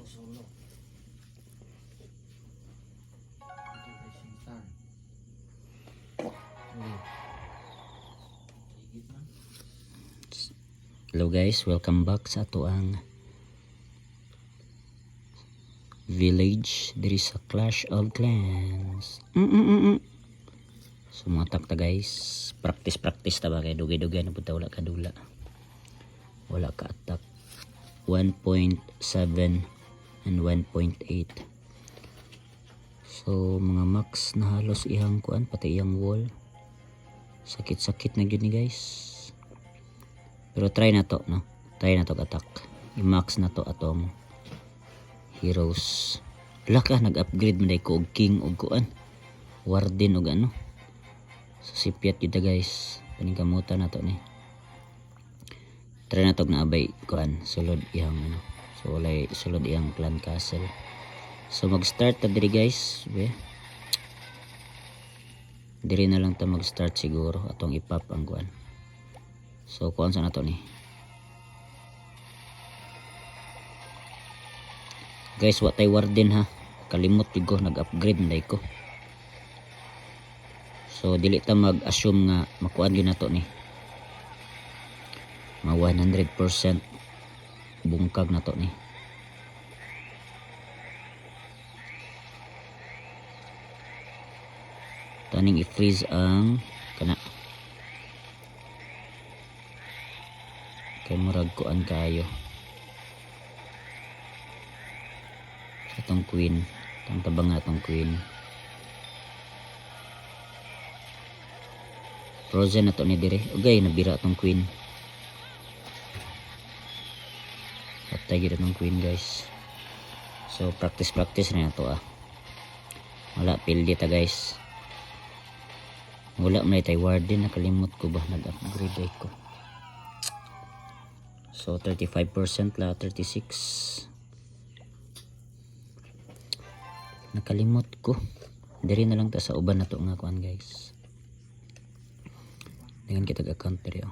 solo. Hello guys, welcome back sa ato ang village diri sa Clash of Clans. Sumatak ta guys, practice ta ba kay dugay-dugay na punta, wala ka dula, wala ka attack. 1.7 and 1.8. so mga max na halos ihang kuan, pati iyang wall sakit na gyud ni guys. Pero try na to, no? Try na to attack. I-max na to atong heroes. Wala ka, nag-upgrade man ko og king og kuan. Warden og ano. So sipiat yun guys. Paningkamutan na to ni. Try na to na abay kuan. Sulod iyang ano. So walay sulod iyang clan castle. So mag-start ta diri guys. Diri na lang ta mag-start siguro. Atong ipap ang kuan. So kuan sa nato ni guys, watay warden ha, kalimot ko nag-upgrade na ko. So dili ta mag-assume nga makuan gyud nato ni ma 100% bungkag nato ni. Taning i-freeze ang kana kay murag kuan kayo atong queen, atong tabang atong queen. Frozen na to ni dire. Okay, nabira atong queen. Patay gid atong queen guys. So practice na to wala pildi ta guys. Wala man tay warden, nakalimot ko ba nag-upgrade ko. So 35% la, 36. Nakalimot ko. Diri na lang ta sa uban na to nga kuan guys. Dengan kita account diri